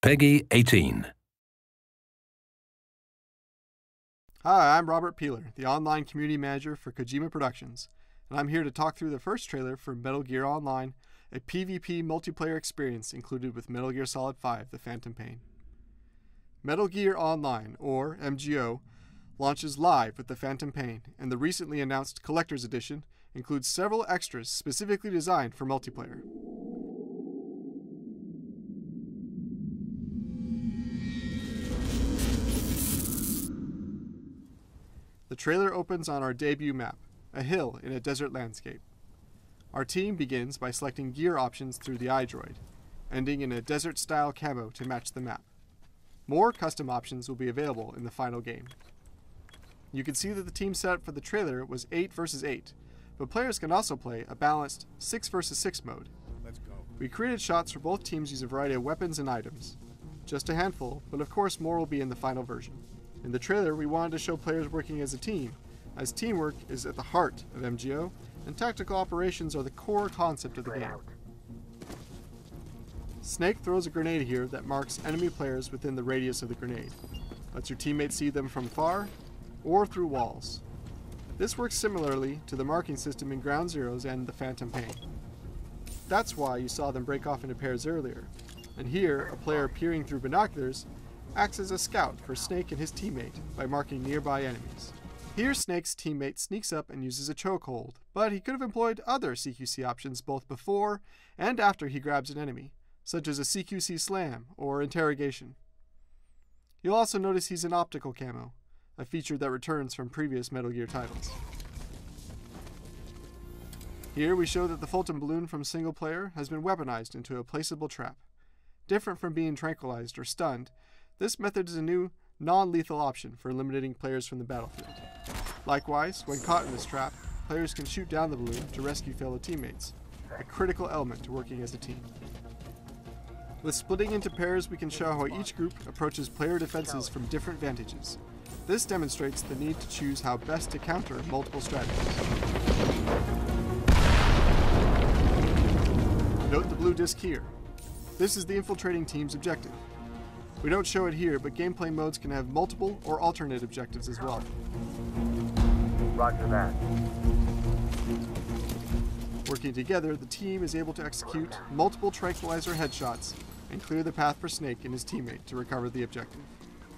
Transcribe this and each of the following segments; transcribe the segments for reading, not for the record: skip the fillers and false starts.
Peggy 18. Hi, I'm Robert Peeler, the online community manager for Kojima Productions, and I'm here to talk through the first trailer for Metal Gear Online, a PvP multiplayer experience included with Metal Gear Solid 5: The Phantom Pain. Metal Gear Online, or MGO, launches live with The Phantom Pain, and the recently announced Collector's Edition includes several extras specifically designed for multiplayer. The trailer opens on our debut map, a hill in a desert landscape. Our team begins by selecting gear options through the iDroid, ending in a desert-style camo to match the map. More custom options will be available in the final game. You can see that the team setup for the trailer was 8 versus 8, but players can also play a balanced 6 versus 6 mode. Let's go. We created shots for both teams using a variety of weapons and items. Just a handful, but of course more will be in the final version. In the trailer, we wanted to show players working as a team, as teamwork is at the heart of MGO, and tactical operations are the core concept of the game. Snake throws a grenade here that marks enemy players within the radius of the grenade, lets your teammates see them from far or through walls. This works similarly to the marking system in Ground Zeroes and the Phantom Pain. That's why you saw them break off into pairs earlier, and here a player peering through binoculars acts as a scout for Snake and his teammate by marking nearby enemies. Here Snake's teammate sneaks up and uses a chokehold, but he could have employed other CQC options both before and after he grabs an enemy, such as a CQC slam or interrogation. You'll also notice he's in optical camo, a feature that returns from previous Metal Gear titles. Here we show that the Fulton balloon from single player has been weaponized into a placeable trap. Different from being tranquilized or stunned, this method is a new, non-lethal option for eliminating players from the battlefield. Likewise, when caught in this trap, players can shoot down the balloon to rescue fellow teammates, a critical element to working as a team. With splitting into pairs, we can show how each group approaches player defenses from different vantages. This demonstrates the need to choose how best to counter multiple strategies. Note the blue disc here. This is the infiltrating team's objective. We don't show it here, but gameplay modes can have multiple or alternate objectives as well. Roger that. Working together, the team is able to execute multiple tranquilizer headshots and clear the path for Snake and his teammate to recover the objective.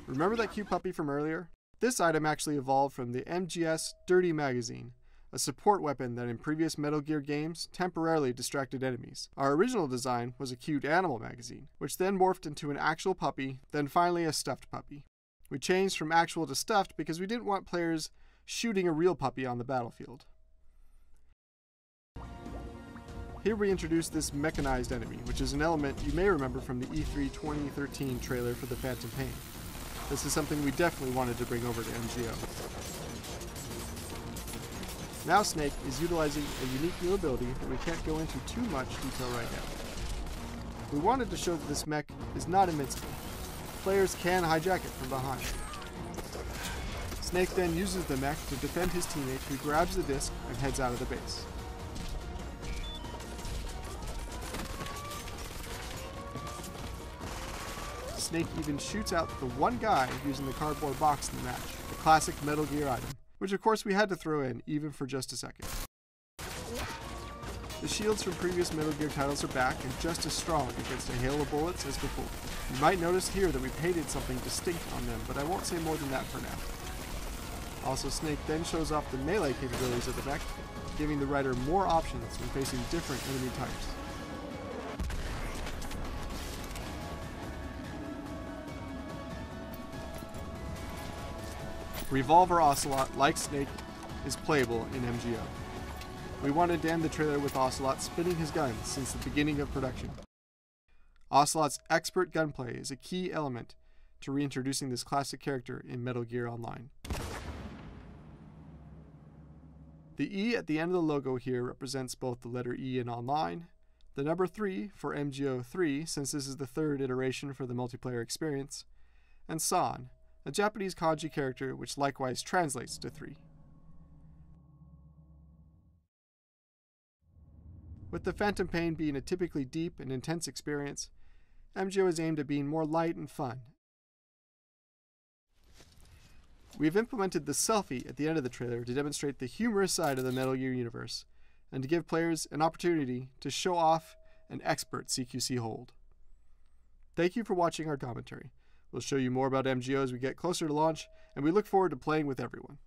Remember that cute puppy from earlier? This item actually evolved from the MGS Dirty magazine, a support weapon that in previous Metal Gear games temporarily distracted enemies. Our original design was a cute animal magazine, which then morphed into an actual puppy, then finally a stuffed puppy. We changed from actual to stuffed because we didn't want players shooting a real puppy on the battlefield. Here we introduce this mechanized enemy, which is an element you may remember from the E3 2013 trailer for the Phantom Pain. This is something we definitely wanted to bring over to MGO. Now Snake is utilizing a unique new ability that we can't go into too much detail right now. We wanted to show that this mech is not invincible. Players can hijack it from behind. Snake then uses the mech to defend his teammate, who grabs the disc and heads out of the base. Snake even shoots out the one guy using the cardboard box in the match, the classic Metal Gear item, which of course we had to throw in even for just a second. The shields from previous Metal Gear titles are back and just as strong against a hail of bullets as before. You might notice here that we painted something distinct on them, but I won't say more than that for now. Also, Snake then shows off the melee capabilities of the mech, giving the writer more options when facing different enemy types. Revolver Ocelot, like Snake, is playable in MGO. We wanted to end the trailer with Ocelot spinning his gun since the beginning of production. Ocelot's expert gunplay is a key element to reintroducing this classic character in Metal Gear Online. The E at the end of the logo here represents both the letter E in Online, the number 3 for MGO 3 since this is the third iteration for the multiplayer experience, and San, a Japanese kanji character which likewise translates to 3. With the Phantom Pain being a typically deep and intense experience, MGO is aimed at being more light and fun. We have implemented the selfie at the end of the trailer to demonstrate the humorous side of the Metal Gear universe, and to give players an opportunity to show off an expert CQC hold. Thank you for watching our commentary. We'll show you more about MGO as we get closer to launch, and we look forward to playing with everyone.